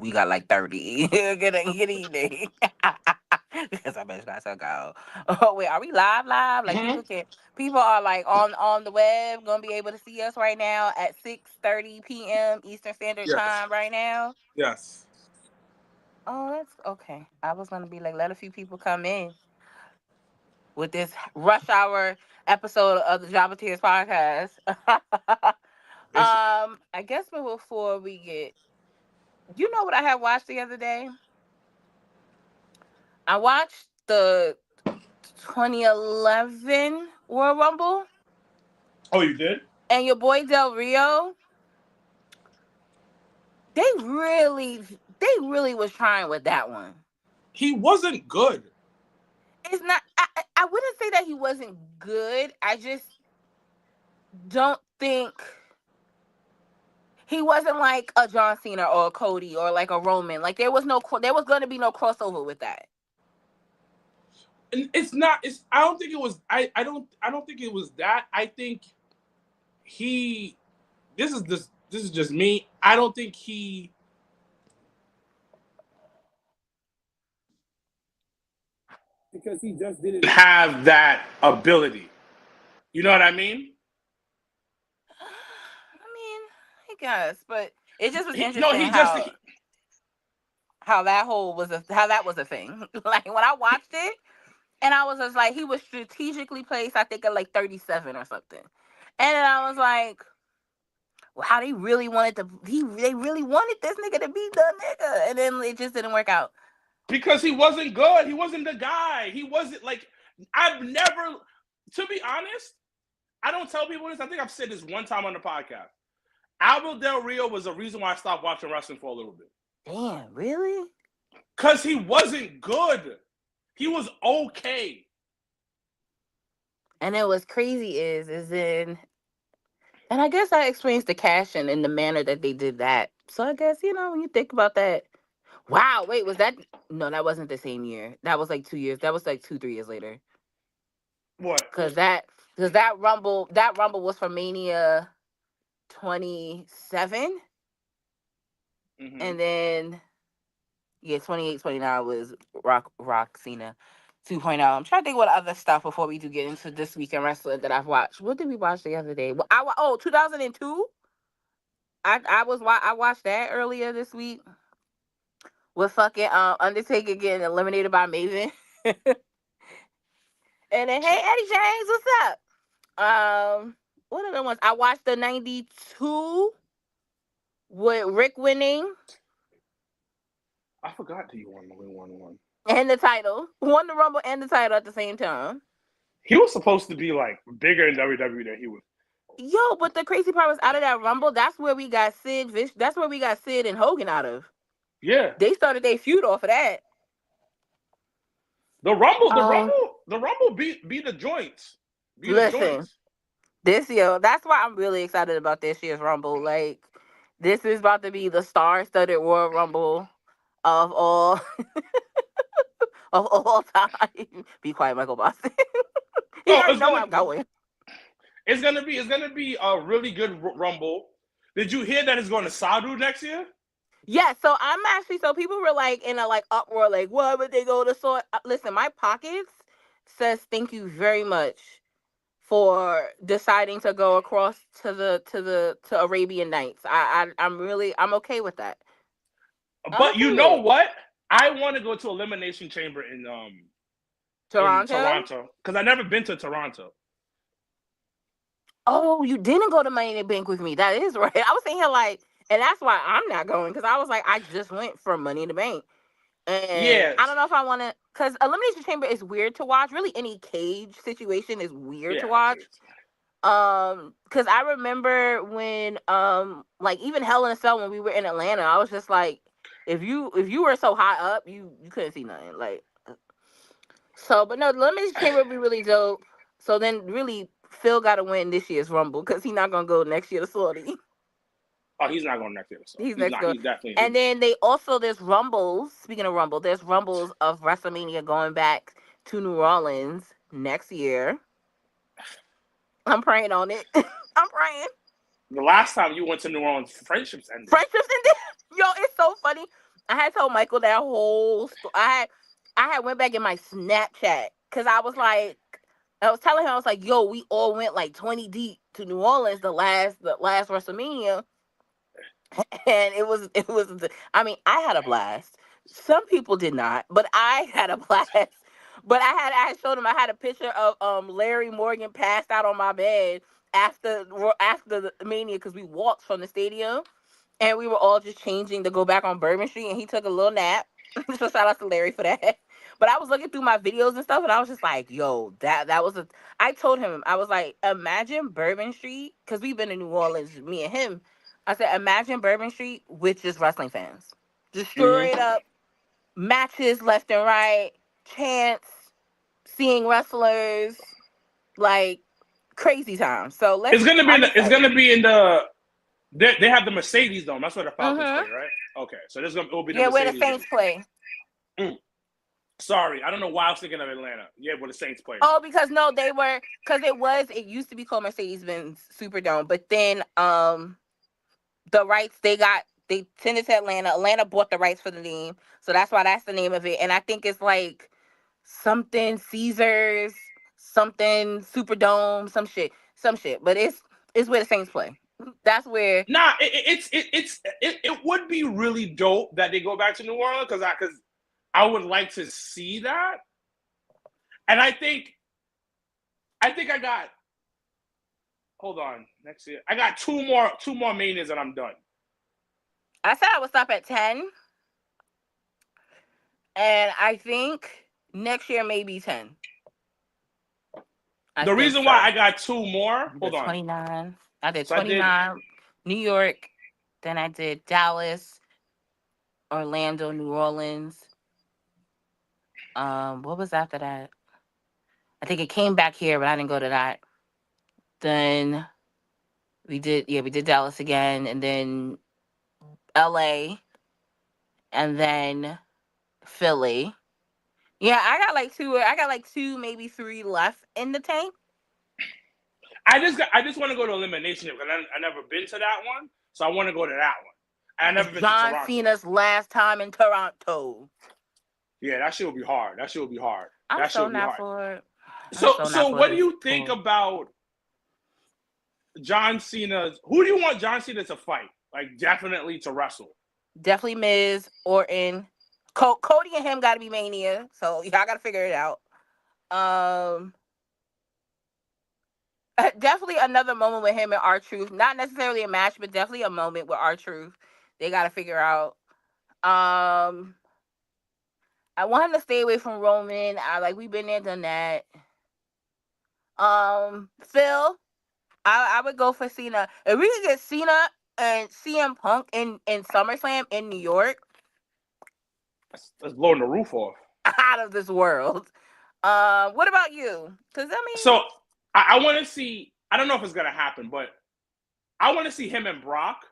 you got like 30. Good evening. Because I bet you got to go. Oh wait, are we live? Live? Like Hmm. people are like on the web gonna be able to see us right now at 6:30 p.m. Eastern Standard Yes. Time right now. Yes. Oh, that's okay. I was gonna be like, let a few people come in with this rush hour episode of the Jobbertears podcast. It's, I guess before we get, you know what I had watched the other day? I watched the 2011 World Rumble, oh, you did? and your boy Del Rio, they really, they really was trying with that one. He wasn't good. It's not. I wouldn't say that he wasn't good. I just don't think he wasn't like a John Cena or a Cody or like a Roman. Like there was going to be no crossover with that. And it's not. It's. I don't think it was. I don't. I don't think it was that. I think he. This is this. This is just me. I don't think he. Because he just didn't have that ability. You know what I mean? I mean, I guess, but it just was No, interesting he just. how that was a thing. Like when I watched it, and I was just like, he was strategically placed, I think, at like 37 or something, and then I was like, well, how they really wanted they really wanted this nigga to be the nigga, and then it just didn't work out. Because he wasn't good. He wasn't the guy. He wasn't like. I've never. To be honest, I don't tell people this. I think I've said this one time on the podcast. Alvaro Del Rio was the reason why I stopped watching wrestling for a little bit. Damn, really? Because he wasn't good. He was okay. And then what's crazy is in, and I guess that explains the casting and the manner that they did that. So I guess, when you think about that, wow, wait, was that, no, that wasn't the same year. That was like 2 years. That was like 3 years later. What? Because that Rumble was for Mania 27. Mm-hmm. And then, yeah, 28, 29 was Rock Cena 2.0. I'm trying to think what other stuff before we do get into this week in wrestling that I've watched. What did we watch the other day? Well, 2002. I watched that earlier this week with fucking Undertaker getting eliminated by Maven. And then, hey Eddie James, what's up? What other ones? I watched the 92 with Rick winning I forgot that you won. and the title. Won the Rumble and the title at the same time. He was supposed to be like bigger in WWE than he was. Yo, but the crazy part was out of that Rumble, that's where we got that's where we got Sid and Hogan out of. Yeah. They started their feud off of that. The Rumble beat the joints. Listen, this year, that's why I'm really excited about this year's Rumble. Like, this is about to be the star-studded Royal Rumble of all of all time. Be quiet, Michael Boston. He already know where I'm going. It's gonna be a really good Rumble. Did you hear that it's going to Saudi next year? Yeah, so people were like in a like uproar, like, why would they go to Saudi? Listen, my pockets says thank you very much for deciding to go across to Arabian Nights. I'm okay with that. But you know what? I want to go to Elimination Chamber in Toronto because I've never been to Toronto. Oh, you didn't go to Money in the Bank with me. That is right. I was saying here like, and that's why I'm not going, because I was like, I just went for Money in the Bank. And yeah, I don't know if I want to, because Elimination Chamber is weird to watch. Really, any cage situation is weird to watch. Because I remember when, like even Hell in a Cell when we were in Atlanta, I was just like, if you were so high up, you couldn't see nothing. Like, so, but no, the Elimination Chamber would be really dope. So then, really, Phil got to win this year's Rumble because he's not gonna go next year to Saudi. Oh, he's not going next year. So he's definitely. And then there's Rumbles. Speaking of Rumble, there's Rumbles of WrestleMania going back to New Orleans next year. I'm praying on it. I'm praying. The last time you went to New Orleans, friendships ended. Yo, it's so funny. I had told Michael that whole story. I had went back in my Snapchat because I was telling him, I was like, yo, we all went like 20 deep to New Orleans the last WrestleMania. And I mean, I had a blast. Some people did not, but I had a blast. But I showed him, I had a picture of Larry Morgan passed out on my bed after the Mania, because we walked from the stadium and we were all just changing to go back on Bourbon Street, and he took a little nap. So shout out to Larry for that. But I was looking through my videos and stuff, and I was just like, yo, that was I told him, I was like, imagine Bourbon Street, because we've been to New Orleans, me and him. I said, imagine Bourbon Street with just wrestling fans. Just straight up matches left and right, chants, seeing wrestlers, like crazy time. So it's gonna be in the they have the Mercedes Dome. That's where the Falcons play, right? Okay, so it will be the Mercedes where the Saints play. Sorry, I don't know why I was thinking of Atlanta. Yeah, where the Saints play. Oh, because no, it used to be called Mercedes-Benz Superdome, but then the rights they sent it to Atlanta. Atlanta bought the rights for the name, so that's why that's the name of it. And I think it's like something Caesars, something Superdome, some shit. But it's where the Saints play. That's where. Nah, it would be really dope that they go back to New Orleans, because I would like to see that. And I think I got. Hold on, next year I got two more Manias and I'm done. I said I would stop at 10, and I think next year maybe 10. The reason why I got two more. Hold on. 29. I did 29, New York. Then I did Dallas, Orlando, New Orleans. What was after that? I think it came back here, but I didn't go to that. Then we did Dallas again, and then LA, and then Philly. Yeah, I got like two, maybe 3 left in the tank. I just want to go to Elimination because I never been to that one, so I want to go to that one. I never been to Toronto. John Cena's last time in Toronto. Yeah, that shit will be hard. I'm so not for it. So what do you think about John Cena's? Who do you want John Cena to fight? Like, definitely to wrestle. Definitely Miz, Orton. Cody and him got to be Mania, so y'all got to figure it out. Definitely another moment with him and R-Truth. Not necessarily a match, but definitely a moment with R-Truth. They got to figure out. I want him to stay away from Roman. We've been there, done that. Phil, I would go for Cena. If we could get Cena and CM Punk in SummerSlam in New York, that's blowing the roof off. Out of this world. What about you? Because so I want to see. I don't know if it's gonna happen, but I want to see him and Brock.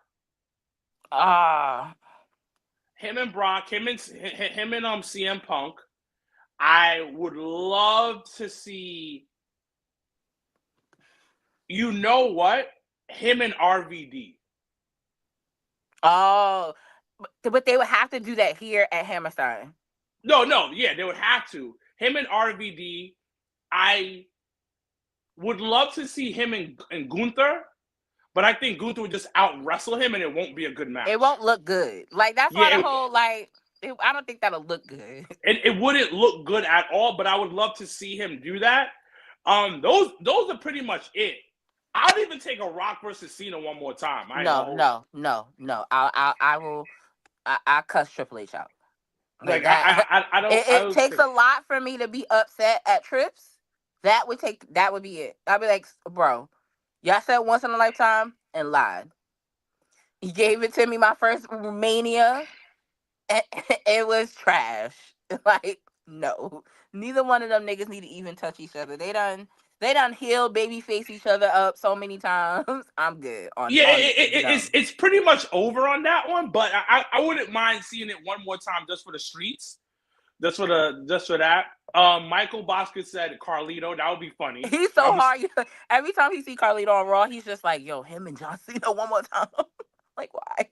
Him and Brock, him and CM Punk. I would love to see. You know what? Him and RVD. Oh, but they would have to do that here at Hammerstein. No, yeah, they would have to. Him and RVD. I would love to see him and Gunther, but I think Gunther would just out wrestle him, and it won't be a good match. It won't look good. That's why the whole I don't think that'll look good. It wouldn't look good at all. But I would love to see him do that. Those are pretty much it. I'd even take a Rock versus Cena one more time. No. I will. I cuss Triple H out. I don't. It takes a lot for me to be upset at Trips. That would be it. I'd be like, bro, y'all said once in a lifetime and lied. He gave it to me my first Mania, and it was trash. No, neither one of them niggas need to even touch each other. They done heel baby face each other up so many times. I'm good on. Yeah, it's pretty much over on that one. But I wouldn't mind seeing it one more time just for the streets. Just for that. Michael Bosco said Carlito. That would be funny. He's so hard. Every time he see Carlito on Raw, he's just like, yo, him and John Cena one more time. Like, why?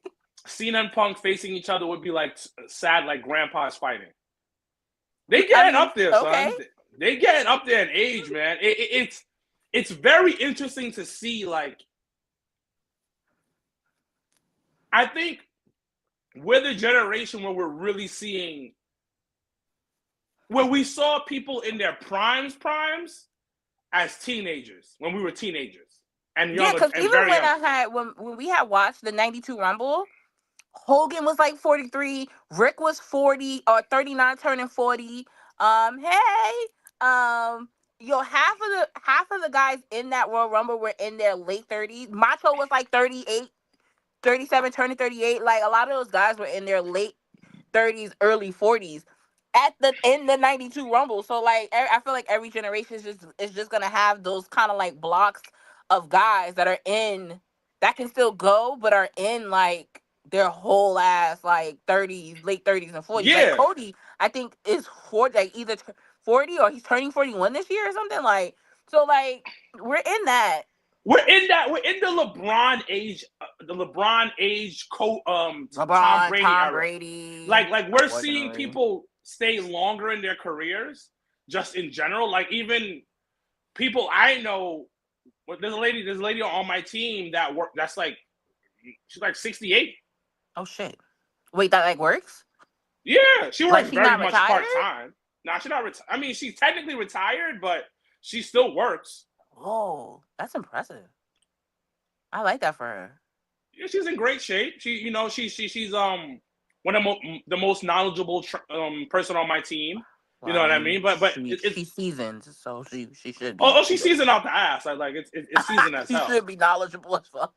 Cena and Punk facing each other would be like sad, like grandpas fighting. They getting up there, son. They getting up there in age, man. It's very interesting to see. Like, I think we're the generation where we're really seeing, where we saw people in their primes as teenagers, when we were teenagers. And yeah, because even when we had watched the 92 Rumble, Hogan was like 43, Rick was 40 or 39 turning 40. Half of the guys in that Royal Rumble were in their late 30s. Macho was like 38, 37 turning 38. Like, a lot of those guys were in their late 30s, early 40s in the 92 Rumble. So like, I feel like every generation is just gonna have those kind of like blocks of guys that are in, that can still go, but are in like their whole ass like 30s, late 30s and 40s. Like Cody, I think is 40, like either 40 or he's turning 41 this year or something. Like, so like we're in that. We're in the LeBron age, Tom Brady era. Like we're seeing people stay longer in their careers, just in general. Like, even people I know, there's a lady on my team that's like, she's like 68. Oh shit! Wait, that like works? Yeah, she works very much part time. Nah, she's not retired. I mean, she's technically retired, but she still works. Oh, that's impressive. I like that for her. Yeah, she's in great shape. She's one of the most knowledgeable person on my team. Wow, you know what I mean? But she's seasoned, so she should be. Oh, she's seasoned out the ass. It's seasoned as hell. She should be knowledgeable as fuck.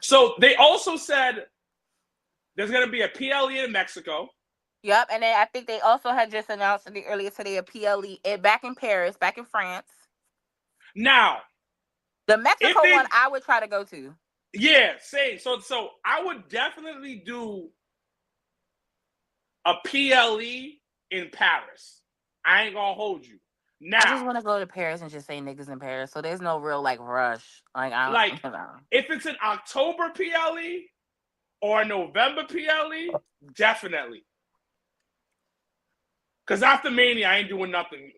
So they also said there's gonna be a PLE in Mexico. Yep, and then I think they also had just announced earlier today a PLE back in Paris, back in France. Now, the Mexico one I would try to go to. Yeah, same. So I would definitely do a PLE in Paris. I ain't gonna hold you. Now, I just want to go to Paris and just say niggas in Paris. So there's no real like rush. Like, if it's an October PLE or a November PLE, definitely. Because after Mania, I ain't doing nothing.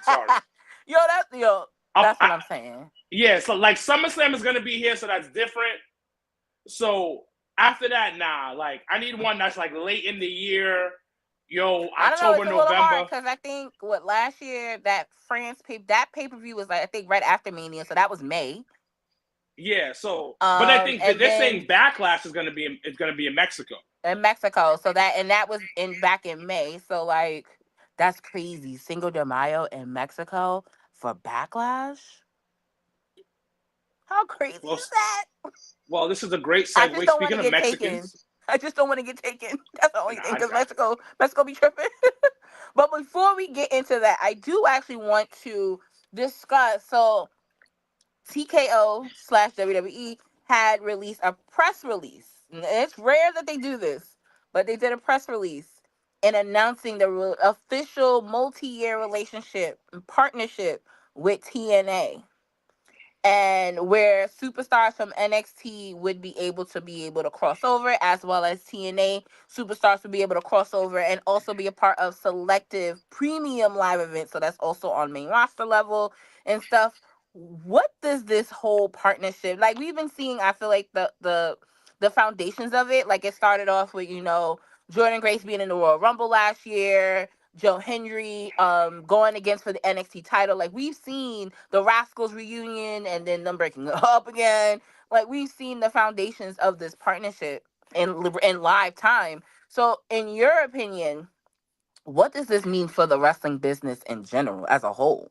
Sorry. That's what I'm saying. Yeah, so like SummerSlam is gonna be here, so that's different. So after that, nah, like I need one that's like late in the year. October, November. Because I think last year that France pay-per-view was like, I think right after Mania, so that was May. Yeah, so but I think they're saying Backlash is gonna be in Mexico. In Mexico, so that was back in May. So like that's crazy. Cinco de Mayo in Mexico for Backlash. How crazy is that? Well, this is a great segue. Speaking of Mexicans, I just don't want to get taken. That's the only thing, because Mexico be tripping. But before we get into that, I do actually want to discuss. So TKO/WWE had released a press release. And it's rare that they do this, but they did a press release in announcing the official multi-year relationship and partnership with TNA. And where superstars from NXT would be able to cross over, as well as TNA superstars would be able to cross over and also be a part of selective premium live events. So that's also on main roster level and stuff. What does this whole partnership, like, we've been seeing, I feel like the foundations of it, like it started off with, Jordan Grace being in the Royal Rumble last year, Joe Hendry going against for the NXT title. Like, we've seen the Rascals reunion and then them breaking up again. Like, we've seen the foundations of this partnership in live time. So in your opinion, what does this mean for the wrestling business in general as a whole?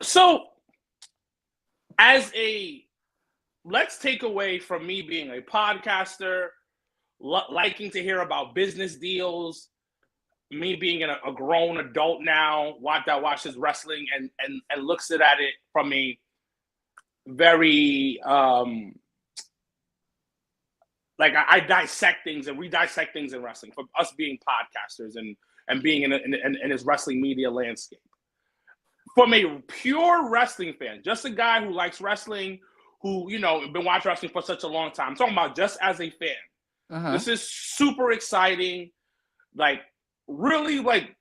So let's take away from me being a podcaster, liking to hear about business deals, me being a grown adult now, that watches wrestling and looks at it from a very I dissect things and we dissect things in wrestling, for us being podcasters and being in this wrestling media landscape. From a pure wrestling fan, just a guy who likes wrestling, who been watching wrestling for such a long time, I'm talking about just as a fan. This is super exciting. Like, really, like,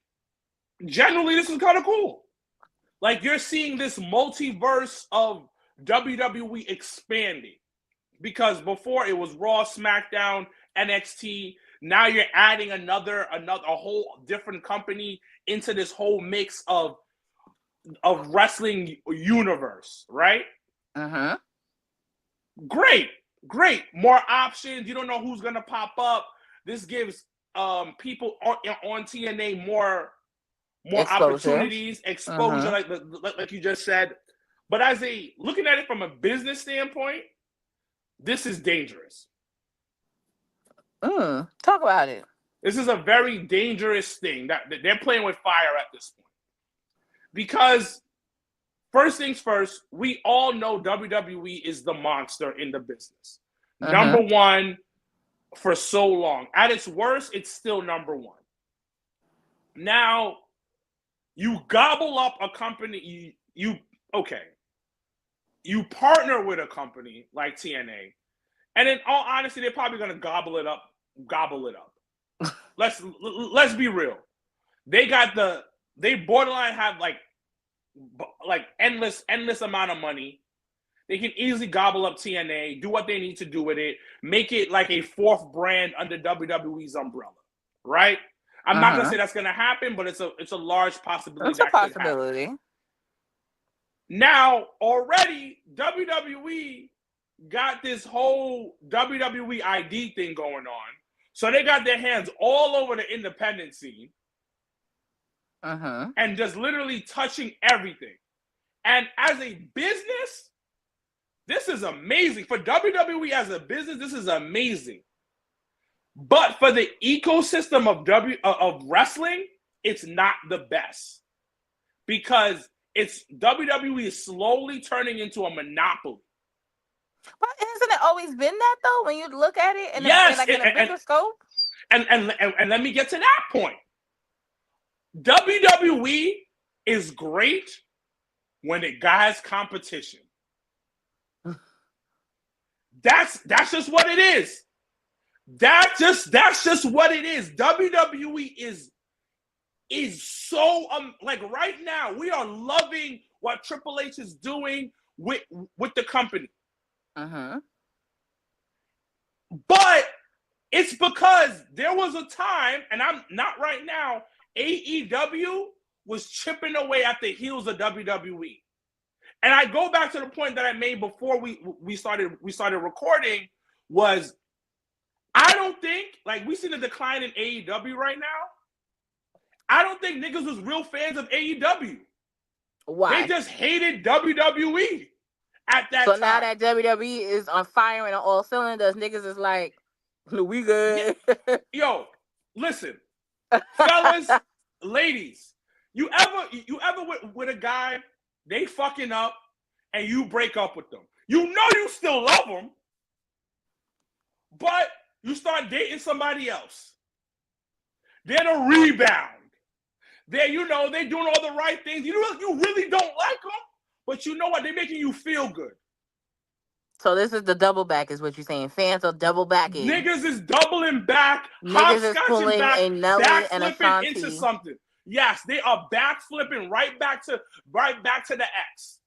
generally, this is kind of cool. Like, you're seeing this multiverse of WWE expanding. Because before it was Raw, SmackDown, NXT. Now you're adding a whole different company into this whole mix of wrestling universe, right? Great. More options. You don't know who's gonna pop up. This gives people on TNA more opportunities, exposure, like you just said. But looking at it from a business standpoint, this is dangerous. Talk about it. This is a very dangerous thing that they're playing with fire at this point. Because first things first, we all know WWE is the monster in the business. Number one for so long. At its worst, it's still number one. Now, you gobble up a company, you partner with a company like TNA, and in all honesty, they're probably going to gobble it up. Let's be real. They borderline have like endless amount of money. They can easily gobble up TNA, do what they need to do with it, make it like a fourth brand under WWE's umbrella, right? I'm not gonna say that's gonna happen, but it's a large possibility. It's a possibility. Now, already WWE got this whole WWE ID thing going on, so they got their hands all over the independent scene, and just literally touching everything. And as a business, this is amazing. For WWE as a business, this is amazing. But for the ecosystem of wrestling, it's not the best. Because WWE is slowly turning into a monopoly. But hasn't it always been that, though, when you look at it in a bigger scope? And let me get to that point. WWE is great when it has competition. That's just what it is. That's just what it is. WWE is so like right now we are loving what Triple H is doing with the company. But it's because there was a time, and I'm not right now, AEW was chipping away at the heels of WWE. And I go back to the point that I made before we started recording was I don't think, like, we see the decline in AEW right now. I don't think niggas was real fans of AEW. Why? They just hated WWE at that time. So now that WWE is on fire and on all cylinders, niggas is like, we good. Yeah. Yo, listen, fellas, ladies, you ever with a guy, they fucking up, and you break up with them. You know you still love them, but you start dating somebody else. They're the rebound. They doing all the right things. You really don't like them, but you know what? They're making you feel good. So this is the double back, is what you're saying. Fans are double backing. Niggas is doubling back, niggas is pulling a Nelly and a Shanti into something. Yes, they are backflipping right back to the X.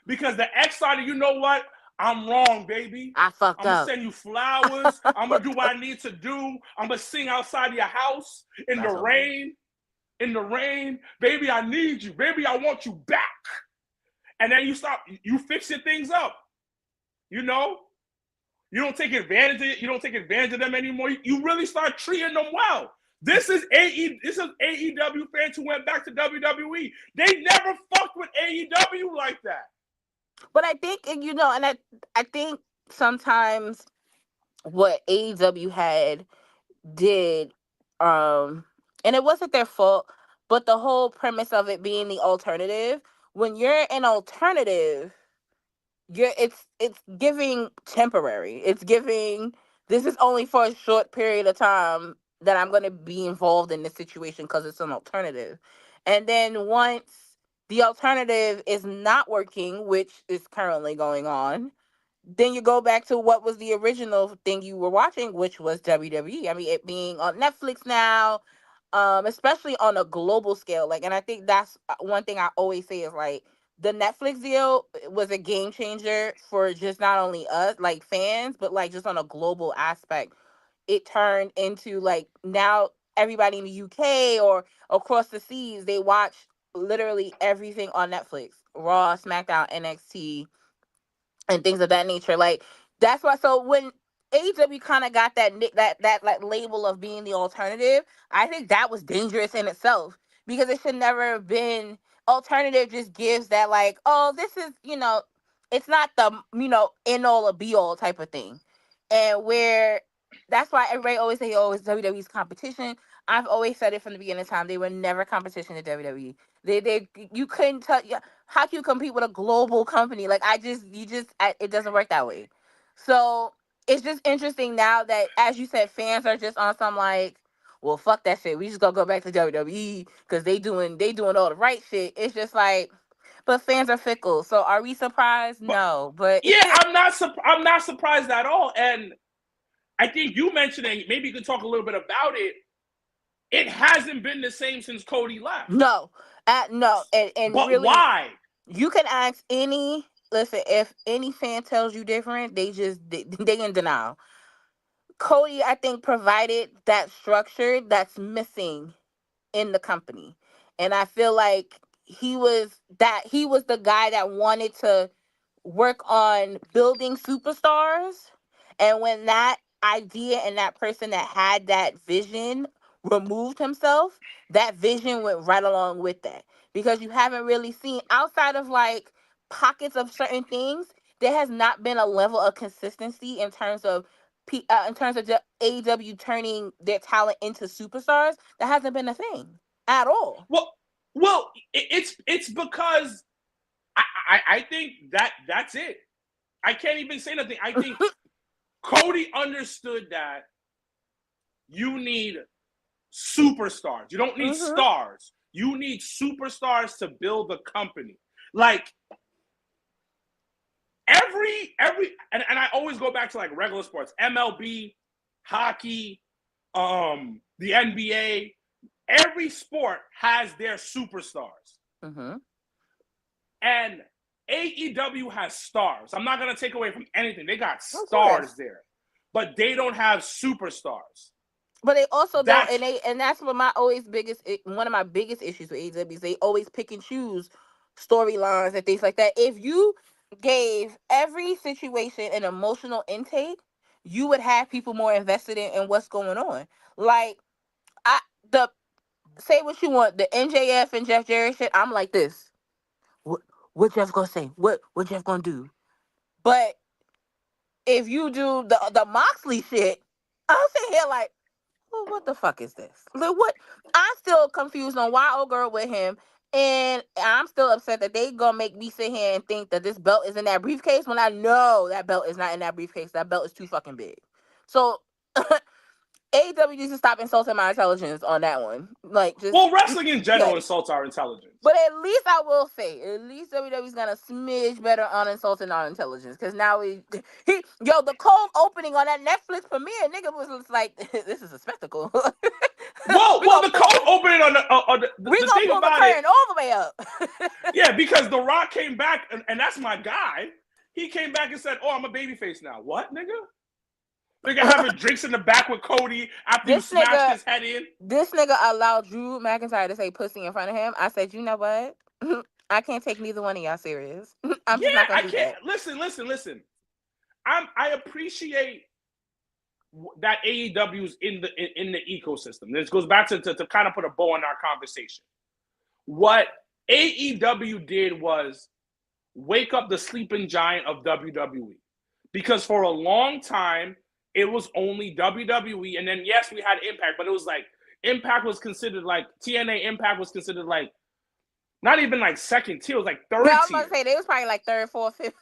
Because the X started, you know what? I'm wrong, baby. I fucked up. I'm gonna send you flowers. I'm gonna do what I need to do. I'm gonna sing outside your house in the rain. In the rain, baby, I need you. Baby, I want you back. And then you fixing things up. You know? You don't take advantage of it. You don't take advantage of them anymore. You really start treating them well. This is AEW fans who went back to WWE. They never fucked with AEW like that. But I think, and I think sometimes what AEW did, and it wasn't their fault, but the whole premise of it being the alternative, when you're an alternative, it's giving temporary. It's giving, this is only for a short period of time that I'm going to be involved in this situation because it's an alternative. And then once the alternative is not working, which is currently going on, then you go back to what was the original thing you were watching, which was WWE. I mean, it being on Netflix now, especially on a global scale. Like, and I think that's one thing I always say is like the Netflix deal was a game changer for just not only us, like fans, but like just on a global aspect. It turned into like now everybody in the UK or across the seas, they watch literally everything on Netflix. Raw, SmackDown, NXT, and things of that nature. Like that's why. So when AEW kind of got that like label of being the alternative, I think that was dangerous in itself because it should never have been alternative. Just gives that like, oh, this is it's not the end all or be all type of thing, and where that's why everybody always say, oh, it's WWE's competition. I've always said it from the beginning of time. They were never competition to WWE. They you couldn't tell. How can you compete with a global company? Like it doesn't work that way. So it's just interesting now that, as you said, fans are just on some like, well, fuck that shit. We just gonna go back to WWE because they doing all the right shit. It's just like, but fans are fickle. So are we surprised? No, but yeah, I'm not surprised at all. And I think you mentioning, maybe you could talk a little bit about it. It hasn't been the same since Cody left. No, no, and but really, why? You can ask any. Listen, if any fan tells you different, they in denial. Cody, I think, provided that structure that's missing in the company, and I feel like he was the guy that wanted to work on building superstars. And when that idea and that person that had that vision removed himself, that vision went right along with that. Because you haven't really seen, outside of like pockets of certain things, there has not been a level of consistency in terms of just AEW turning their talent into superstars. That hasn't been a thing at all. Well, it's because I think that's it. I can't even say nothing. I think Cody understood that you need superstars. You don't need stars. You need superstars to build a company. Like every and I always go back to like regular sports, MLB, hockey, the NBA. Every sport has their superstars. And AEW has stars. I'm not going to take away from anything. They got stars there. But they don't have superstars. But they also don't, and that's what one of my biggest issues with AEW is they always pick and choose storylines and things like that. If you gave every situation an emotional intake, you would have people more invested in what's going on. Like say what you want, the MJF and Jeff Jarrett shit. I'm like this. What Jeff gonna say? What Jeff gonna do? But if you do the Moxley shit, I'm sitting here like, well, what the fuck is this? Like, what? I'm still confused on why old girl with him, and I'm still upset that they gonna make me sit here and think that this belt is in that briefcase when I know that belt is not in that briefcase. That belt is too fucking big. So AEW needs to stop insulting my intelligence on that one. Like, just wrestling in general insults our intelligence. But at least I will say, at least WWE's got a smidge better on insulting our intelligence. Because now the cold opening on that Netflix premiere, nigga was like, this is a spectacle. well, the cold opening on the we gonna pull the curtain all the way up. Yeah, because The Rock came back, and that's my guy. He came back and said, "Oh, I'm a babyface now." What, nigga? Nigga having drinks in the back with Cody after you smashed his head in. This nigga allowed Drew McIntyre to say pussy in front of him. I said, you know what? I can't take neither one of y'all serious. I'm just not gonna do that. Listen. I appreciate that AEW's in the ecosystem. This goes back to kind of put a bow on our conversation. What AEW did was wake up the sleeping giant of WWE. Because for a long time, it was only WWE. And then, yes, we had Impact, but it was like, Impact was considered like, TNA Impact was considered like, not even like second tier, it was like third tier. I was going to say, they was probably like third, fourth, fifth.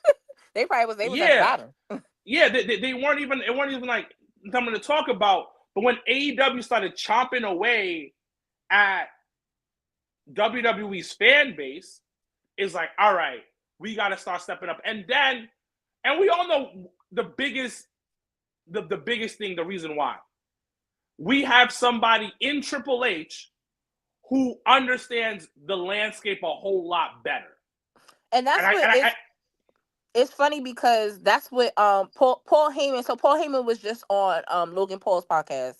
They was at the bottom. Yeah, they weren't even like something to talk about. But when AEW started chomping away at WWE's fan base, it's like, all right, we got to start stepping up. And then And we all know the biggest thing, the reason why. We have somebody in Triple H who understands the landscape a whole lot better. And that's it's funny because that's what Paul Heyman. So Paul Heyman was just on Logan Paul's podcast.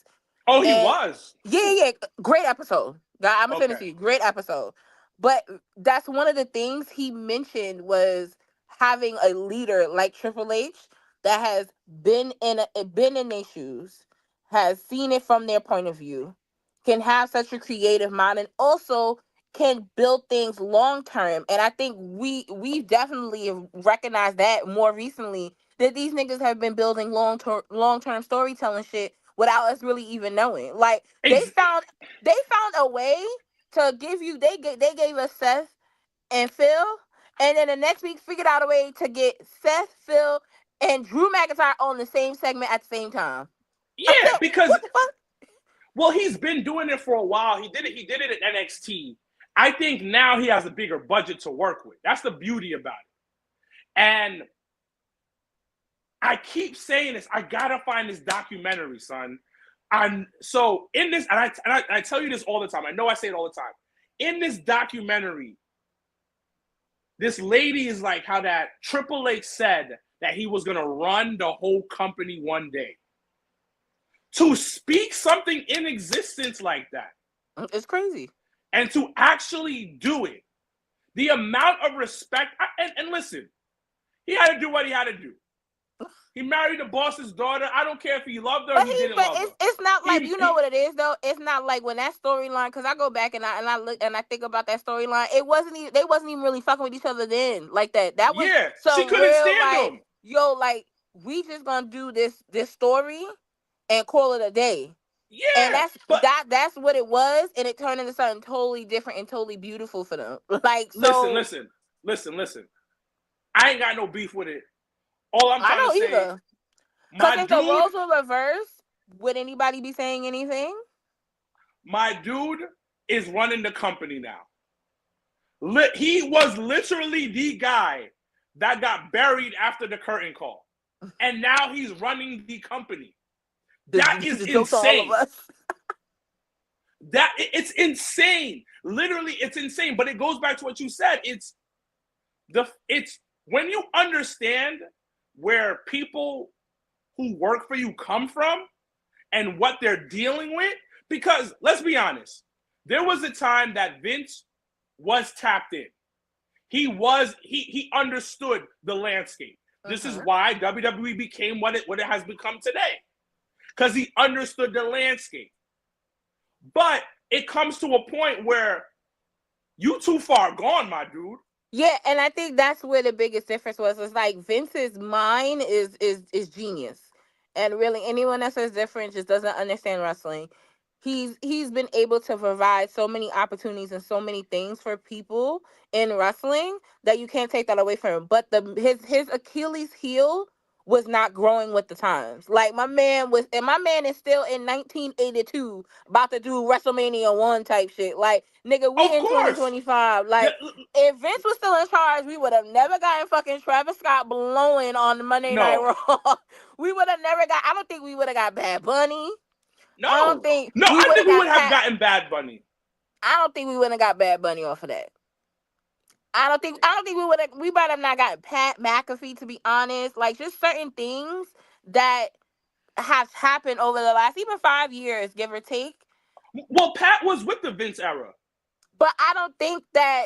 Oh, he was? Yeah. Great episode. I'm gonna send it to you. Great episode. But that's one of the things he mentioned was having a leader like Triple H that has been in their shoes, has seen it from their point of view, can have such a creative mind, and also can build things long term. And I think we definitely have recognized that more recently, that these niggas have been building long term storytelling shit without us really even knowing. Like they found a way to give you, they gave us Seth and Phil, and then the next week figured out a way to get Seth, Phil, and Drew McIntyre on the same segment at the same time. Yeah, because well, he's been doing it for a while. He did it at NXT. I think now he has a bigger budget to work with. That's the beauty about it. And I keep saying this. I gotta find this documentary, son. So in this, and I tell you this all the time. I know I say it all the time. In this documentary, this lady is like how that Triple H said that he was gonna run the whole company one day. To speak something in existence like that, it's crazy. And to actually do it, the amount of respect, and listen, he had to do what he had to do. He married the boss's daughter. I don't care if he loved her or he didn't love her. It's not like, you know what it is though? It's not like when that storyline, because I go back and I look and I think about that storyline, they wasn't even really fucking with each other then like that. That was she couldn't stand him. Yo, like, we just gonna do this story and call it a day. Yeah, and that's what it was, and it turned into something totally different and totally beautiful for them. Like, so listen. I ain't got no beef with it. All I'm trying to say, because if the roles were reversed, would anybody be saying anything? My dude is running the company now. He was literally the guy that got buried after the curtain call, and now he's running the company. That is insane. It's insane. Literally, it's insane. But it goes back to what you said. It's when you understand where people who work for you come from and what they're dealing with. Because let's be honest, there was a time that Vince was tapped in. He understood the landscape. This is why WWE became what it has become today. Because he understood the landscape. But it comes to a point where you too far gone, my dude. Yeah, and I think that's where the biggest difference was. It's like Vince's mind is genius. And really anyone that says different just doesn't understand wrestling. He's been able to provide so many opportunities and so many things for people in wrestling that you can't take that away from him. But his Achilles heel was not growing with the times. Like, my man is still in 1982 about to do WrestleMania 1 type shit. Like, nigga, we in 2025. Like, if Vince was still in charge, we would have never gotten fucking Travis Scott blowing on the Monday Night Raw. We would have never got, I don't think we would have got Bad Bunny. No. I think we would have gotten Bad Bunny. I don't think we would have got Bad Bunny off of that. I don't think we might have not gotten Pat McAfee, to be honest. Like, just certain things that have happened over the last even 5 years, give or take. Well, Pat was with the Vince era. But I don't think that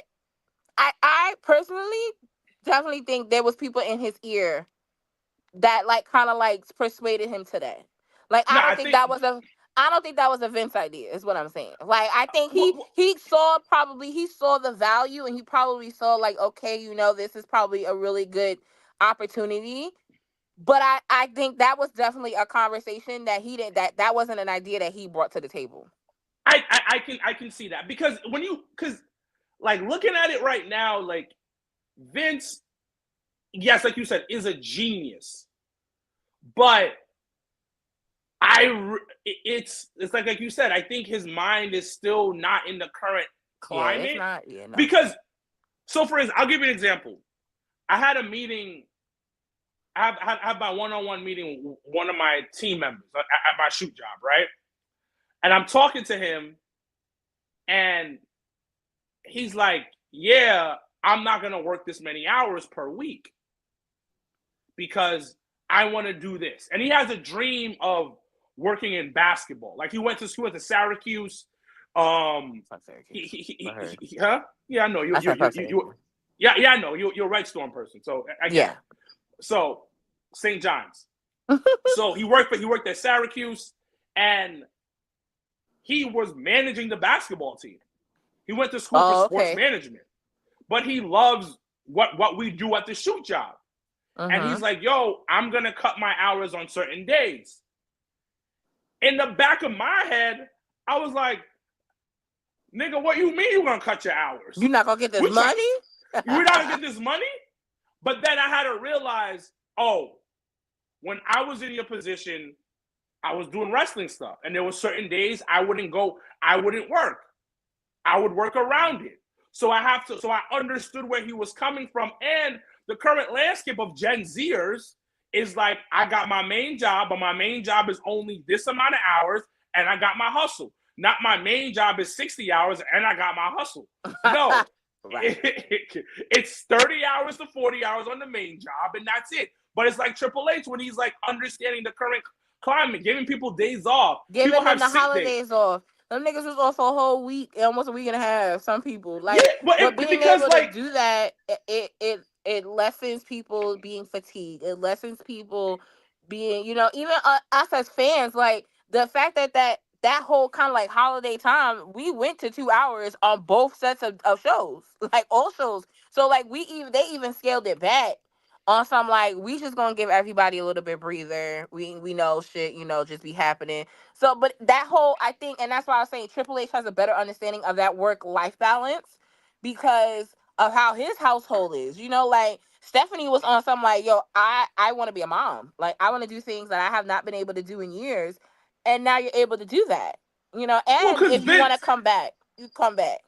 I personally definitely think there was people in his ear that like kind of like persuaded him to that. Like, I don't think that was a Vince idea, is what I'm saying. Like, I think he saw the value, and he probably saw like, okay, this is probably a really good opportunity. But I think that was definitely a conversation that he didn't, that wasn't an idea that he brought to the table. I can see that, because like looking at it right now, like Vince, yes, like you said, is a genius, but it's like you said, I think his mind is still not in the current climate. No. Because, so for instance, I'll give you an example. I had a meeting I have my one-on-one meeting with one of my team members at my shoot job, right? And I'm talking to him, and he's like, yeah, I'm not going to work this many hours per week because I want to do this. And he has a dream of working in basketball. Like, he went to school at the Syracuse. Huh? Yeah, I know. I know. You're a Red Storm person. So I get it. So St. John's. So he worked at Syracuse, and he was managing the basketball team. He went to school for sports management, but he loves what we do at the shoot job. And he's like, yo, I'm going to cut my hours on certain days. In the back of my head, I was like, nigga, what you mean you're going to cut your hours? You're not going to get this money? You're not going to get this money? But then I had to realize, when I was in your position, I was doing wrestling stuff. And there were certain days I wouldn't work. I would work around it. So I understood where he was coming from. And the current landscape of Gen Zers is like, I got my main job, but my main job is only this amount of hours, and I got my hustle. Not my main job is 60 hours, and I got my hustle. No. It's 30 hours to 40 hours on the main job, and that's it. But it's like Triple H when he's like understanding the current climate, giving people days off. Giving them the holidays off. Them niggas was off a whole week, almost a week and a half. Some people but being able to do that, it lessens people being fatigued. It lessens people being, even us as fans. Like the fact that whole kind of like holiday time, we went to 2 hours on both sets of shows, like all shows. So like they even scaled it back on some, like, we just gonna give everybody a little bit breather. We know shit, just be happening. So, but that whole, I think, and that's why I was saying Triple H has a better understanding of that work-life balance because of how his household is. Like Stephanie was on something like, yo, I want to be a mom. Like, I want to do things that I have not been able to do in years. And now you're able to do that. And if you want to come back, you come back.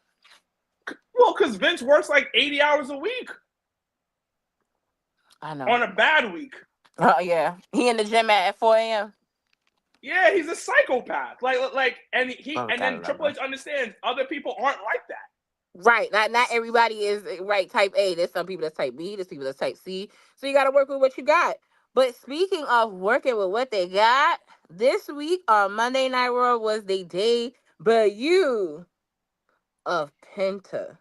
Well, because Vince works like 80 hours a week. I know. On a bad week. Oh yeah, he in the gym at 4 a.m. Yeah, he's a psychopath. And then Triple H understands other people aren't like that. Right. Not everybody is right type A. There's some people that's type B. There's people that's type C. So you got to work with what you got. But speaking of working with what they got, this week on Monday Night Raw was the debut of Penta.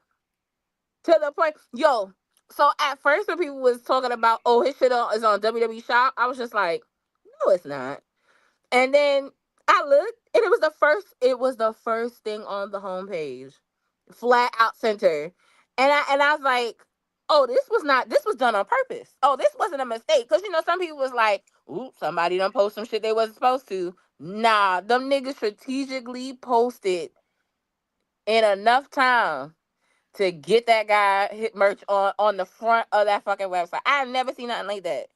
To the point, yo. So at first when people was talking about, his shit is on WWE Shop, I was just like, no, it's not. And then I looked, and it was the first thing on the homepage, flat out center. And I was like, this was done on purpose. This wasn't a mistake. Because, some people was like, ooh, somebody done post some shit they wasn't supposed to. Nah, them niggas strategically posted in enough time to get that guy hit merch on the front of that fucking website. I've never seen nothing like that.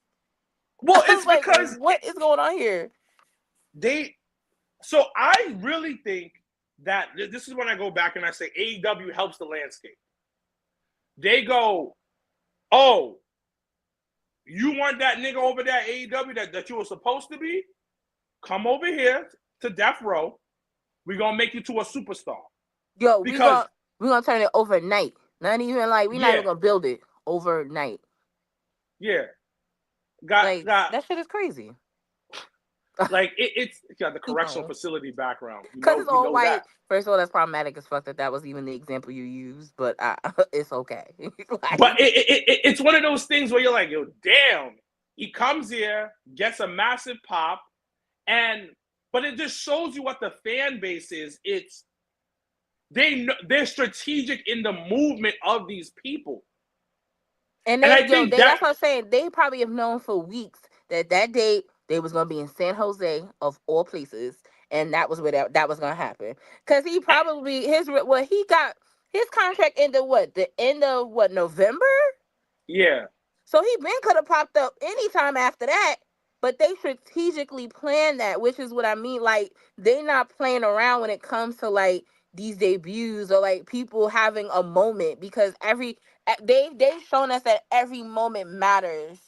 Well, it's because what is going on here? So I really think that this is when I go back and I say AEW helps the landscape. They go, you want that nigga over there at AEW that you were supposed to be? Come over here to Death Row. We're going to make you to a superstar. Yo, because we're going to turn it overnight. Not even like, we're not even going to build it overnight. Yeah. That shit is crazy. Like, it's got the correctional facility background. Because it's all white. First of all, that's problematic as fuck that was even the example you used, but it's okay. But it's one of those things where you're like, yo, damn. He comes here, gets a massive pop, but it just shows you what the fan base is. They're strategic in the movement of these people. And that's what I'm saying. They probably have known for weeks that date they was going to be in San Jose of all places, and that was where that was going to happen. Because he probably he got his contract ended the end of November. Yeah. So he could have popped up anytime after that, but they strategically planned that, which is what I mean. Like, they not playing around when it comes to like these debuts or like people having a moment, because they've shown us that every moment matters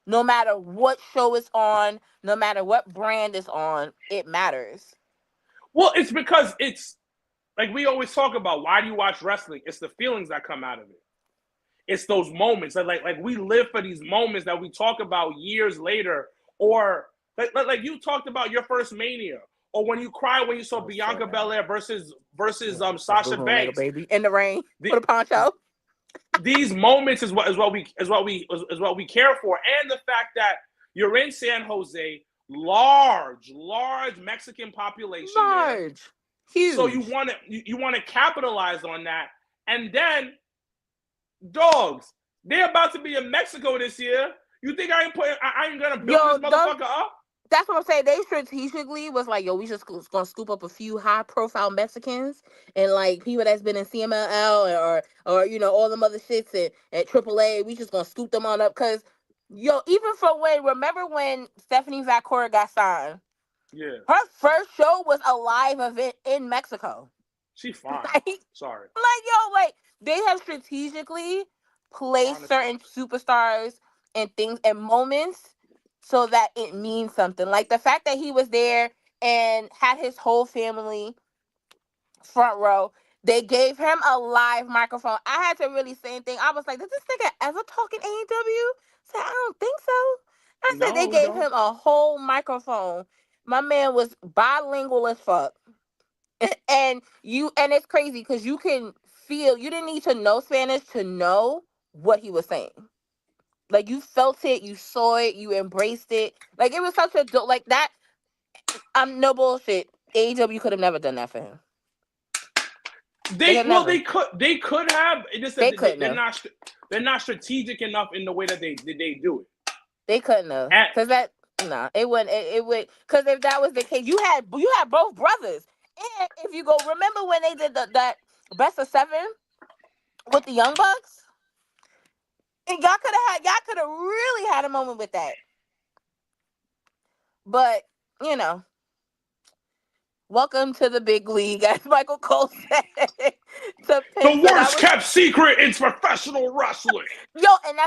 No matter what show it's on, no matter what brand it's on, it matters. Well, it's because it's like we always talk about. Why do you watch wrestling? It's the feelings that come out of it. It's those moments that like we live for these moments that we talk about years later, or like you talked about your first Mania, or when you cried when you saw Bianca Belair versus Sasha Banks, baby, in the rain for the poncho. These moments is what we care for, and the fact that you're in San Jose, large Mexican population, large, huge. So you want to capitalize on that, and then dogs, they're about to be in Mexico this year. You think I ain't gonna build this motherfucker up? That's what I'm saying. They strategically was like, yo, we just gonna scoop up a few high profile Mexicans and like people that's been in CMLL or you know all them other shits at AAA. We just gonna scoop them on up because yo, even for remember when Stephanie Vacora got signed? Yeah. Her first show was a live event in Mexico. She fine. Sorry. They have strategically placed certain superstars and things and moments so that it means something. Like the fact that he was there and had his whole family front row. They gave him a live microphone. I had to really say anything. I was like, did this nigga ever talk in AEW? I said, I don't think so. I said, they gave him a whole microphone. My man was bilingual as fuck. And it's crazy because you can feel, you didn't need to know Spanish to know what he was saying. Like you felt it, you saw it, you embraced it. Like it was such a like that. I'm no bullshit. AEW could have never done that for him. They could have. Just they're not strategic enough in the way that they do it. They couldn't have because it wouldn't. It would because if that was the case, you had both brothers. And if you go, remember when they did that best of 7 with the Young Bucks? And y'all could have really had a moment with that. But, you know, welcome to the big league, as Michael Cole said. The worst kept secret in professional wrestling. Yo, and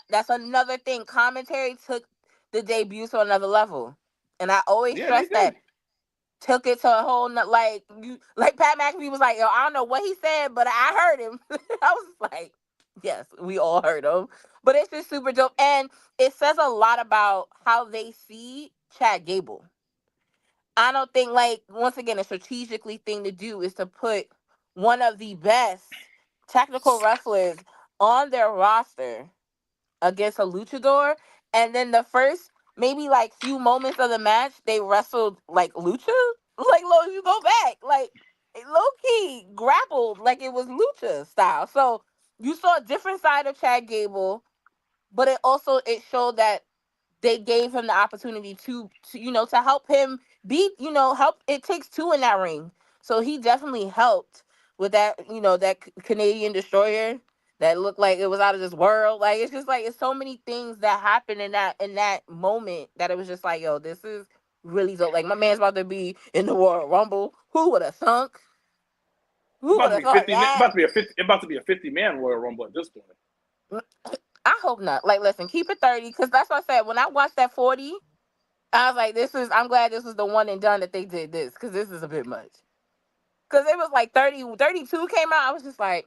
that's another thing. Commentary took the debut to another level. And I always stress that. Took it to a whole like Pat McAfee was like, yo, I don't know what he said, but I heard him. I was like, yes, we all heard him. But it's just super dope. And it says a lot about how they see Chad Gable. I don't think, like, once again, a strategically thing to do is to put one of the best technical wrestlers on their roster against a luchador. And then the first maybe like few moments of the match, they wrestled like lucha. Like, you go back, like low key grappled like it was lucha style. So you saw a different side of Chad Gable, but it showed that they gave him the opportunity to help him beat, help. It takes two in that ring. So he definitely helped with that, that Canadian destroyer that looked like it was out of this world. Like, it's just like, it's so many things that happened in that moment that it was just like, yo, this is really dope. Like, my man's about to be in the Royal Rumble. Who would have thunk? Who would have thought that? About to be a 50-man Royal Rumble at this point. I hope not. Like, listen, keep it 30, because that's what I said. When I watched that 40, I was like, I'm glad this was the one and done that they did this, because this is a bit much. Because it was like 32 came out. I was just like,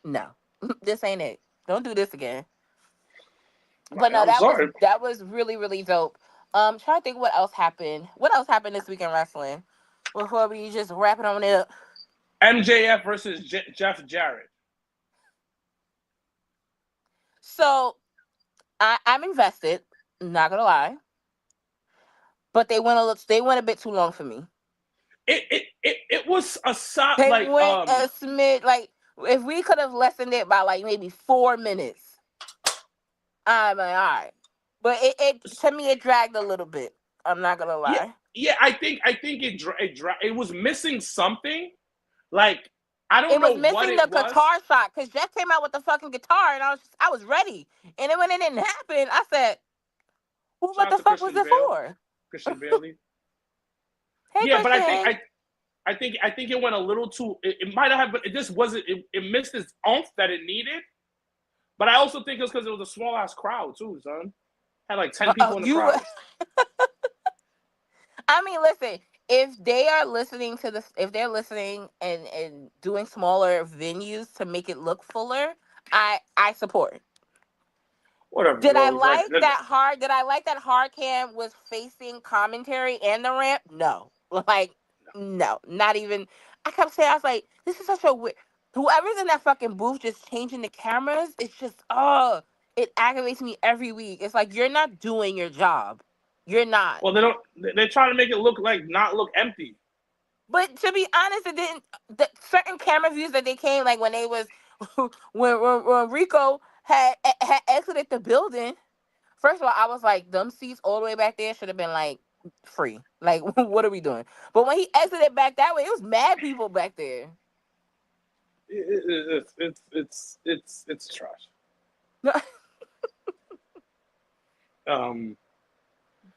no, this ain't it. Don't do this again. But no, that was really, really dope. Trying to think what else happened. What else happened this week in wrestling before we just wrap it on up? MJF versus Jeff Jarrett. So, I'm invested. Not gonna lie, but they went a bit too long for me. It was a side. They went a smidge. Like, if we could have lessened it by like maybe 4 minutes, I'm like, all right. But it to me it dragged a little bit. I'm not gonna lie. Yeah, I think it was missing something. Like, I don't know what it was. It was missing the guitar shot, because Jeff came out with the fucking guitar, and I was ready. And then when it didn't happen, I said, well, what the fuck was it for? Christian Bailey. Hey, yeah, Christian. but I think it went a little too. It might have, but it just wasn't. It missed its oomph that it needed. But I also think it's because it was a small ass crowd too, son. Had like 10 people in the crowd. I mean, listen, if they are listening to this, if they're listening and doing smaller venues to make it look fuller, I support. Whatever. Did I like that hard? Did I like that hard cam was facing commentary and the ramp? No, like no, not even. I kept saying, I was like, this is such a weird. Whoever's in that fucking booth just changing the cameras, it's just it aggravates me every week. It's like you're not doing your job. You're not. Well, they don't. They're trying to make it look like not look empty. But to be honest, it didn't. The certain camera views that they came, like when they was when Rico had exited the building. First of all, I was like, them seats all the way back there should have been like free. Like, what are we doing? But when he exited back that way, it was mad people back there. It's trash.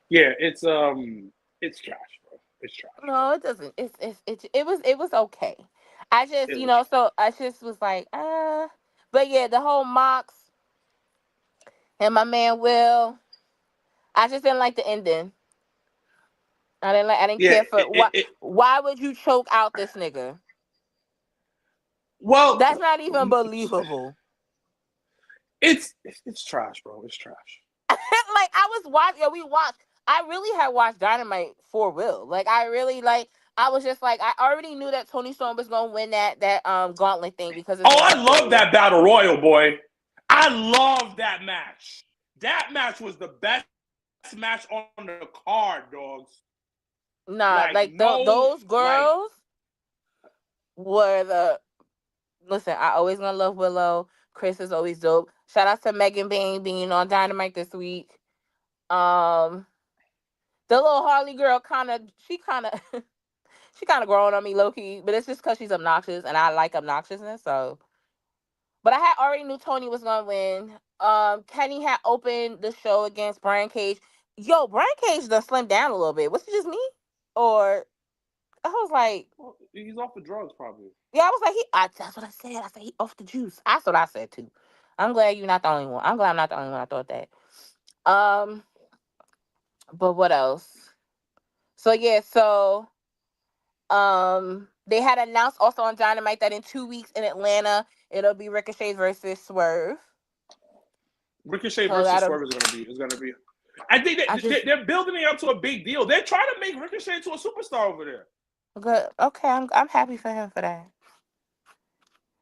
Yeah, it's trash, bro. It's trash. No, it doesn't. It was okay. I just so I just was like, but yeah, the whole Mox and my man Will, I just didn't like the ending. I didn't care for why would you choke out this nigga? Well, that's not even believable. It's trash, bro. It's trash. Like I was watching, we watched. I really had watched Dynamite for Will. Like I really I was just like I already knew that Tony Storm was gonna win that gauntlet thing because I love that battle royal, boy. I love that match. That match was the best match on the card, dogs. Nah, those girls were the. Listen, I always gonna love Willow. Chris is always dope. Shout out to Megan Bain being on Dynamite this week. The little Harley girl she kind of growing on me low key, but it's just because she's obnoxious and I like obnoxiousness. So, but I had already knew Tony was gonna win. Kenny had opened the show against Brian Cage. Yo, Brian Cage done slimmed down a little bit. Was it just me, or I was like, he's off the drugs probably. Yeah, I was like, that's what I said. I said he off the juice. That's what I said too. I'm glad you're not the only one. I'm glad I'm not the only one. I thought that. But what else? So yeah, they had announced also on Dynamite that in 2 weeks in Atlanta it'll be Ricochet versus Swerve. Ricochet versus Swerve is gonna be. I think they're building it up to a big deal. They're trying to make Ricochet into a superstar over there. Good. Okay, I'm happy for him for that.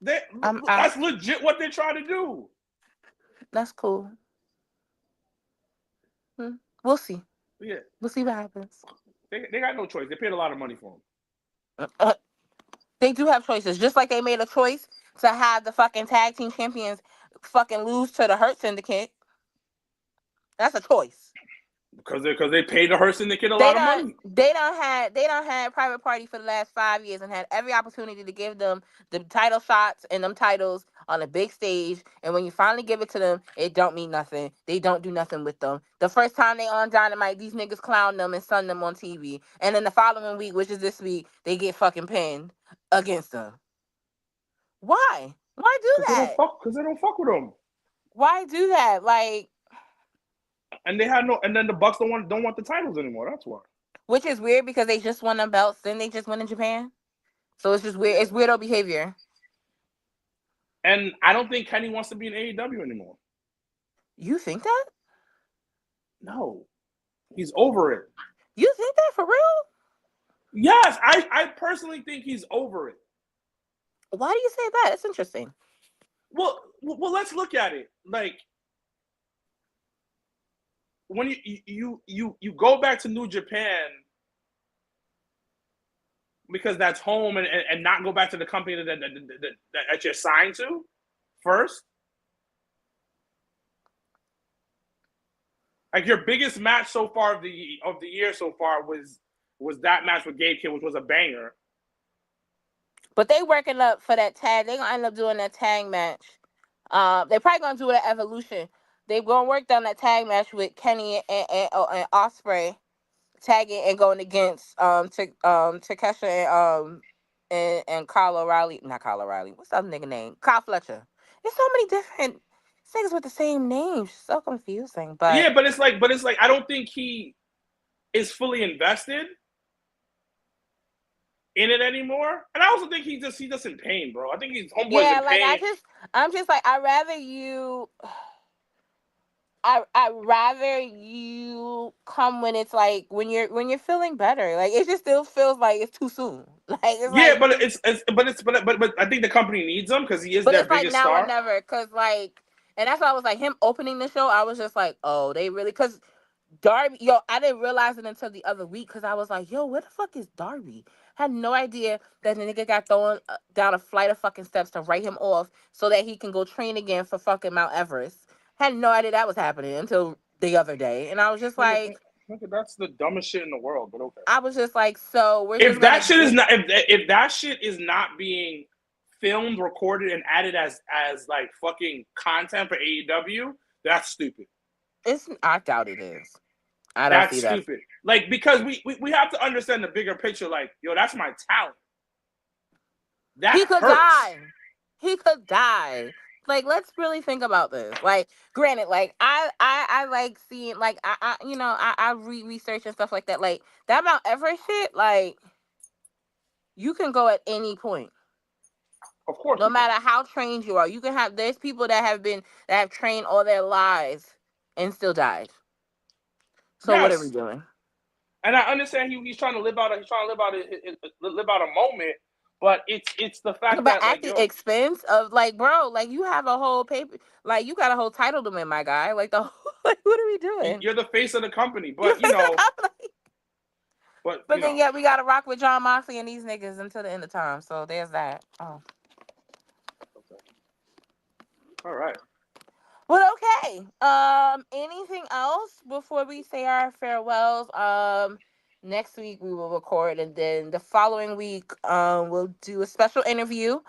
That's legit what they're trying to do. That's cool. We'll see. Yeah, we'll see what happens. They got no choice. They paid a lot of money for him. They do have choices, just like they made a choice to have the fucking tag team champions fucking lose to the Hurt Syndicate. That's a choice. Because they paid the Hurt Syndicate a lot of money. They don't had Private Party for the last 5 years and had every opportunity to give them the title shots and them titles on a big stage. And when you finally give it to them, it don't mean nothing. They don't do nothing with them. The first time they on Dynamite, these niggas clown them and sun them on TV. And then the following week, which is this week, they get fucking pinned against them. Why? Why do that? Because they don't fuck with them. Why do that? Like. And they had and then the Bucks don't want the titles anymore. That's why. Which is weird because they just won them belts, then they just went in Japan. So it's just weird. It's weirdo behavior. And I don't think Kenny wants to be in AEW anymore. You think that? No, he's over it. You think that for real? Yes, I personally think he's over it. Why do you say that? It's interesting. Well, let's look at it. Like. When you go back to New Japan because that's home and not go back to the company that you're signed to first, like your biggest match so far of the year so far was that match with Gabe Kidd, which was a banger. But they working up for that tag. They're gonna end up doing that tag match. They're probably gonna do it at Evolution. They're going to work down that tag match with Kenny and Ospreay tagging and going against Takesha and Kyle O'Reilly. Not Kyle O'Reilly. What's the other nigga name? Kyle Fletcher. There's so many different Niggas with the same name. So confusing. But yeah, but it's like I don't think he is fully invested in it anymore. And I also think he just in pain, bro. I think he's homeboy's yeah, in like pain. I'm just like I'd rather you. I'd rather you come when it's like when you're feeling better. Like it just still feels like it's too soon. Like it's Yeah, like but but I think the company needs him because he is but their it's like biggest now or star. never. Cause like and that's why I was like him opening the show. I was just like, oh, they really cause Darby, yo, I didn't realize it until the other week because I was like, yo, where the fuck is Darby? Had no idea that the nigga got thrown down a flight of fucking steps to write him off so that he can go train again for fucking Mount Everest. Had no idea that was happening until the other day. And I was just like, That's the dumbest shit in the world, but okay. I was just like, so we're just If gonna that shit is not if that shit is not being filmed, recorded, and added as like fucking content for AEW, that's stupid. I doubt it is. I don't That's see that. stupid. Like because we have to understand the bigger picture. Like yo, that's my talent. That He could hurts. die. He could die. Like, let's really think about this. Like, granted, like I like seeing like I read research and stuff like that. Like that Mount Everest shit, like you can go at any point. Of course, No matter how trained you are. You can have there's people that have trained all their lives and still died. So what are we yes, doing? and I understand he's trying to live out a moment, but it's the fact But that at like the yo, expense of like, bro, like you have a whole paper, like you got a whole title to win, my guy. Like like, what are we doing? you're the face of the company, You're but the face of the company. But you then know, yeah, we gotta rock with John Moxley and these niggas until the end of time. So there's that. Oh. all right. Well, okay. Anything else before we say our farewells? Next week we will record, and then the following week, we'll do a special interview.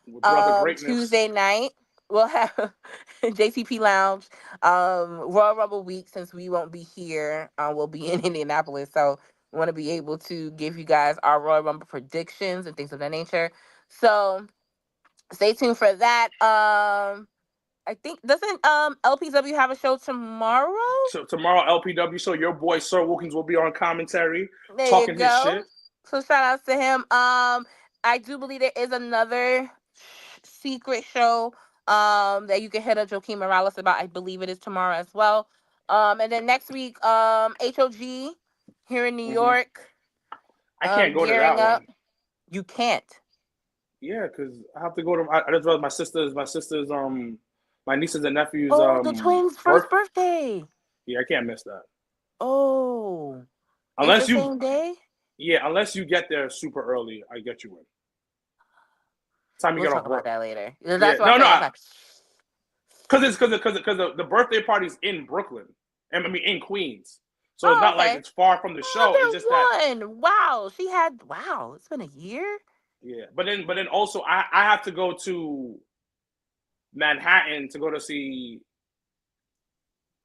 We'll throw out the greatness. Tuesday night we'll have JCP Lounge, Royal Rumble week. Since we won't be here, we'll be in Indianapolis, so we want to be able to give you guys our Royal Rumble predictions and things of that nature. So stay tuned for that. I think doesn't LPW have a show tomorrow? So tomorrow, LPW, so your boy Sir Wilkins will be on commentary, There you talking his go. shit. So shout outs to him. I do believe there is another secret show that you can hit up Joaquin Morales about. I believe it is tomorrow as well. And then next week, HOG here in New York. I can't go to Gearing that up. one. You can't. Yeah, because I have to go to. I just read my sister's, my nieces and nephews, Oh, the twins' first birthday. Yeah, I can't miss that. Oh, it's the Unless you, same day. yeah, unless you get there super early, I get you in. Time you We'll get talk off about work. that later. Yeah, That's what no, I'm saying. no, Like, because the birthday party's in Brooklyn, I mean in Queens, so it's oh, not like okay. it's far from the show. It's just that. One. Wow, she had. Wow, it's been a year. Yeah, but then also I have to go to Manhattan to go to see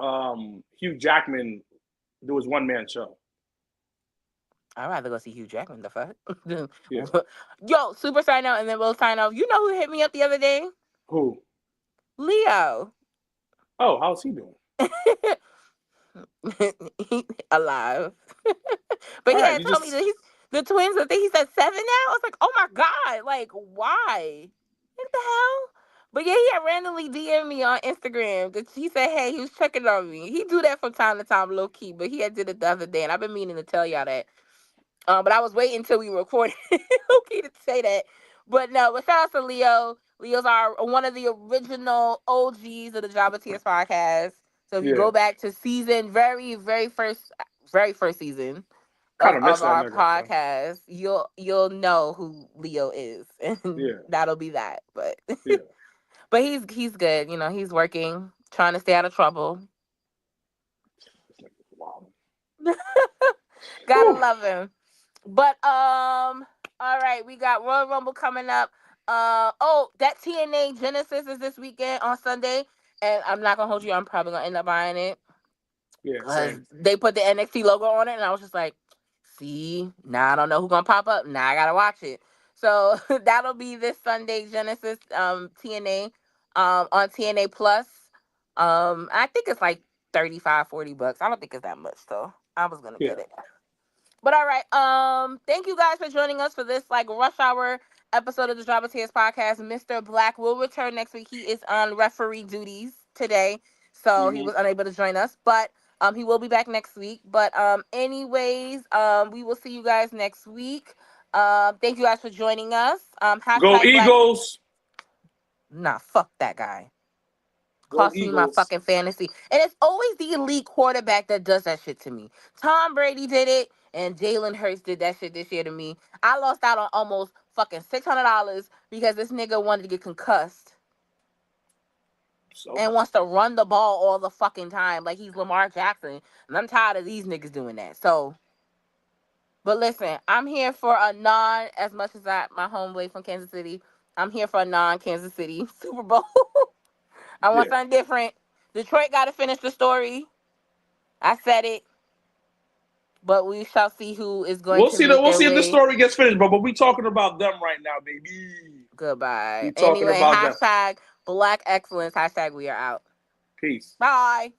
Hugh Jackman do his one man show. I'd rather go see Hugh Jackman. The fuck? Yeah. Yo, super sign out, and then we'll sign off. You know who hit me up the other day? Who? Leo. Oh, how's he doing? Alive. But All he right, had you told me just that the twins. I think he said 7 now. I was like, oh my god, like why? What the hell? But yeah, he had randomly DM me on Instagram. That he said, hey, he was checking on me. He do that from time to time, low key. But he had did it the other day, and I've been meaning to tell y'all that. But I was waiting until we recorded okay to say that. But no, but shout out to Leo. Leo's one of the original OGs of the Jobbertears podcast. So if you go back to season very first season kind of miss of that our nigga. So. podcast, you'll know who Leo is. And Yeah. that'll be that. But Yeah. but he's good. You know, he's working, trying to stay out of trouble. Wow. Gotta love him. But all right, we got Royal Rumble coming up. That TNA Genesis is this weekend on Sunday, and I'm not gonna hold you. I'm probably gonna end up buying it. Yeah, because they put the NXT logo on it, and I was just like, see, now I don't know who's gonna pop up. Now I gotta watch it. So that'll be this Sunday Genesis TNA on TNA Plus. I think it's like $35-$40. I don't think it's that much, so I was gonna get it. But all right, thank you guys for joining us for this like rush hour episode of the Jobbertears podcast. Mrblacc will return next week. He is on referee duties today, so he was unable to join us, but he will be back next week. But anyways, we will see you guys next week. Thank you guys for joining us. Go Eagles. Nah, fuck that guy. Cost me my fucking fantasy. And it's always the elite quarterback that does that shit to me. Tom Brady did it, and Jalen Hurts did that shit this year to me. I lost out on almost fucking $600 because this nigga wanted to get concussed. And wants to run the ball all the fucking time like he's Lamar Jackson. And I'm tired of these niggas doing that. So, but listen, I'm here for a as much as my homeboy from Kansas City, I'm here for a non-Kansas City Super Bowl. I want something different. Detroit got to finish the story. I said it. But we shall see who is going to We'll see if the story gets finished, but we talking about them right now, baby. Goodbye. Anyway, hashtag Black Excellence. Hashtag we are out. Peace. Bye.